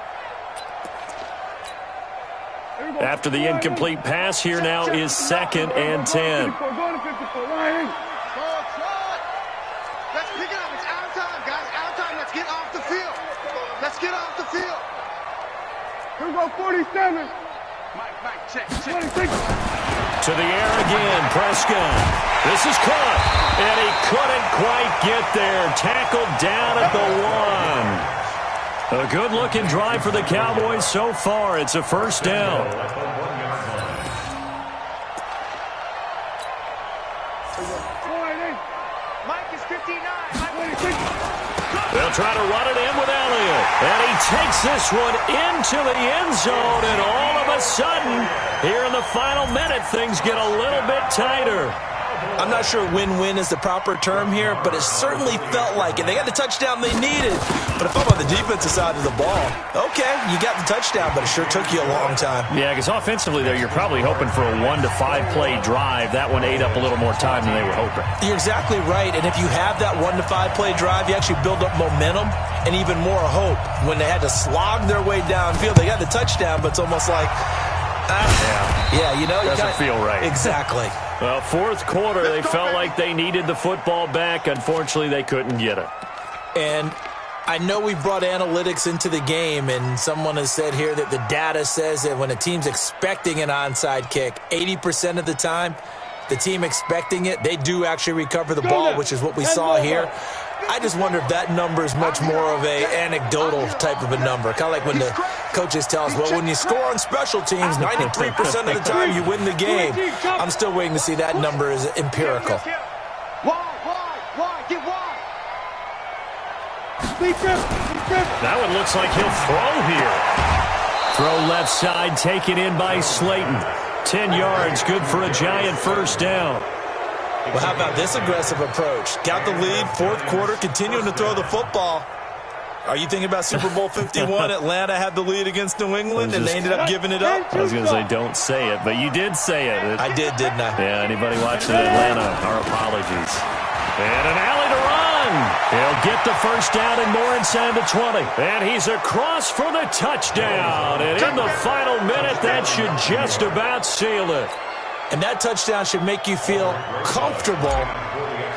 After the incomplete pass, here now is 2nd and 10. Let's pick it up. It's out of time, guys. Out of time. Let's get off the field. Let's get off the field. Here we go, 47. Mike, check. To the air again, Prescott. This is caught, and he couldn't quite get there. Tackled down at the 1. A good-looking drive for the Cowboys so far. It's a 1st down. Mike is 59. They'll try to run it in with Elliott. And he takes this one into the end zone. And all of a sudden, here in the final minute, things get a little bit tighter. I'm not sure win-win is the proper term here, but it certainly felt like it. They got the touchdown they needed. But if I'm on the defensive side of the ball, okay, you got the touchdown, but it sure took you a long time. Yeah, because offensively there, you're probably hoping for a 1 to 5 play drive. That one ate up a little more time than they were hoping. You're exactly right, and if you have that 1 to 5 play drive, you actually build up momentum and even more hope. When they had to slog their way downfield, they got the touchdown, but it's almost like, yeah, you know, doesn't feel right. Exactly. Well, fourth quarter, they felt like they needed the football back. Unfortunately, they couldn't get it. And I know we brought analytics into the game, and someone has said here that the data says that when a team's expecting an onside kick, 80% of the time, the team expecting it, they do actually recover the ball, which is what we saw here. I just wonder if that number is much more of a anecdotal type of a number. Kind of like when the coaches tell us, well, when you score on special teams, 93% of the time you win the game. I'm still waiting to see that number is empirical. Wide, get wide. That one looks like he'll throw here. Throw left side, taken in by Slayton. 10 yards, good for a Giant first down. Well, how about this aggressive approach? Got the lead, fourth quarter, continuing to throw the football. Are you thinking about Super Bowl 51? Atlanta had the lead against New England, and they ended up giving it up? I was going to say don't say it, but you did say it. I did, didn't I? Yeah, anybody watching Atlanta, our apologies. And an alley to run. He'll get the first down and more inside the 20. And he's across for the touchdown. And in the final minute, that should just about seal it. And that touchdown should make you feel comfortable.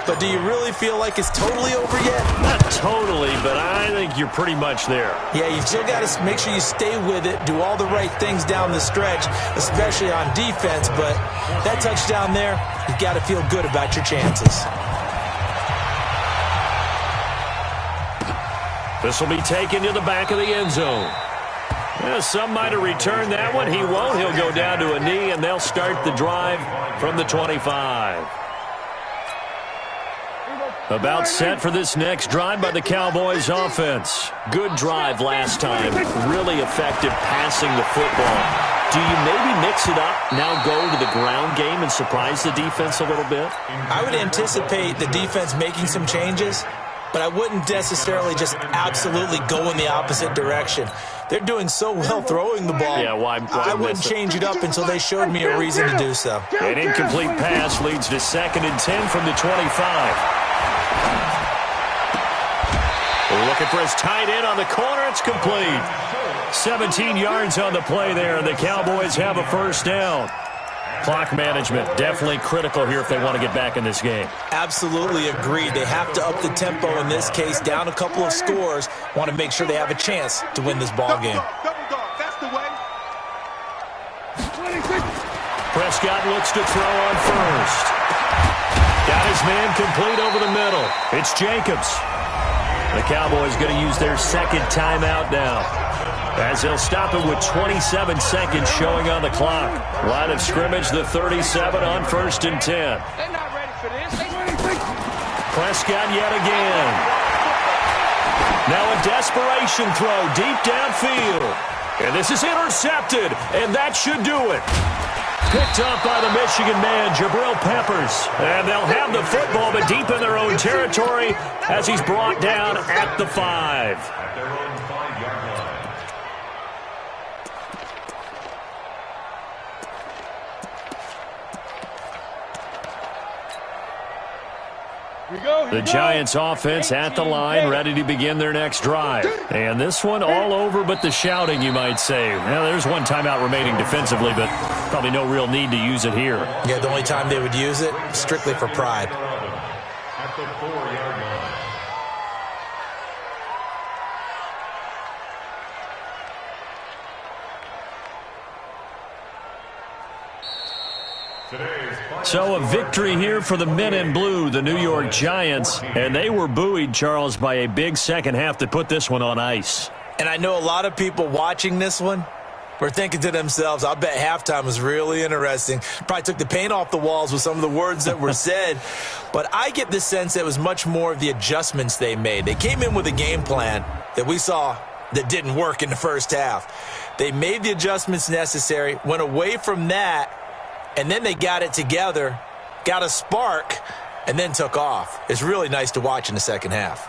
But do you really feel like it's totally over yet? Not totally, but I think you're pretty much there. Yeah, you've still got to make sure you stay with it, do all the right things down the stretch, especially on defense. But that touchdown there, you've got to feel good about your chances. This will be taken to the back of the end zone. Yeah, some might have returned that one. He won't. He'll go down to a knee, and they'll start the drive from the 25. About set for this next drive by the Cowboys offense. Good drive last time. Really effective passing the football. Do you maybe mix it up, now go to the ground game and surprise the defense a little bit? I would anticipate the defense making some changes, but I wouldn't necessarily just absolutely go in the opposite direction. They're doing so well throwing the ball. Yeah, why I wouldn't change it up until they showed me a reason to do so. An incomplete pass leads to 2nd and 10 from the 25. Looking for his tight end on the corner. It's complete. 17 yards on the play there, and the Cowboys have a first down. Clock management definitely critical here if they want to get back in this game. Absolutely agreed. They have to up the tempo in this case, down a couple of scores. Want to make sure they have a chance to win this ball game. Double dog, that's the way. Prescott looks to throw on first. Got his man complete over the middle. It's Jacobs. The Cowboys going to use their second timeout now, as they'll stop it with 27 seconds showing on the clock. Line of scrimmage, the 37 on 1st and 10. They're not ready for this. Prescott yet again. Now a desperation throw deep downfield. And this is intercepted, and that should do it. Picked up by the Michigan man, Jabril Peppers. And they'll have the football, but deep in their own territory as he's brought down at the 5. At their own 5-yard line. The Giants offense at the line, ready to begin their next drive. And this one all over but the shouting, you might say. Well, there's one timeout remaining defensively, but probably no real need to use it here. Yeah, the only time they would use it, strictly for pride. At the 4-yard line. So a victory here for the men in blue, the New York Giants. And they were buoyed, Charles, by a big second half that put this one on ice. And I know a lot of people watching this one were thinking to themselves, I bet halftime was really interesting. Probably took the paint off the walls with some of the words that were said. But I get the sense that it was much more of the adjustments they made. They came in with a game plan that we saw that didn't work in the first half. They made the adjustments necessary, went away from that, and then they got it together, got a spark, and then took off. It's really nice to watch in the second half.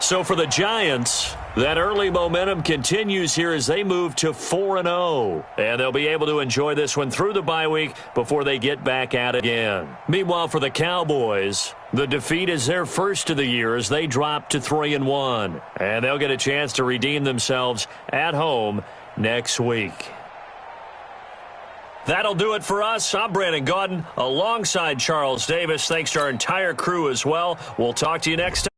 So for the Giants, that early momentum continues here as they move to 4-0. And they'll be able to enjoy this one through the bye week before they get back at it again. Meanwhile, for the Cowboys, the defeat is their first of the year as they drop to 3-1. And they'll get a chance to redeem themselves at home next week. That'll do it for us. I'm Brandon Gaudin alongside Charles Davis. Thanks to our entire crew as well. We'll talk to you next time.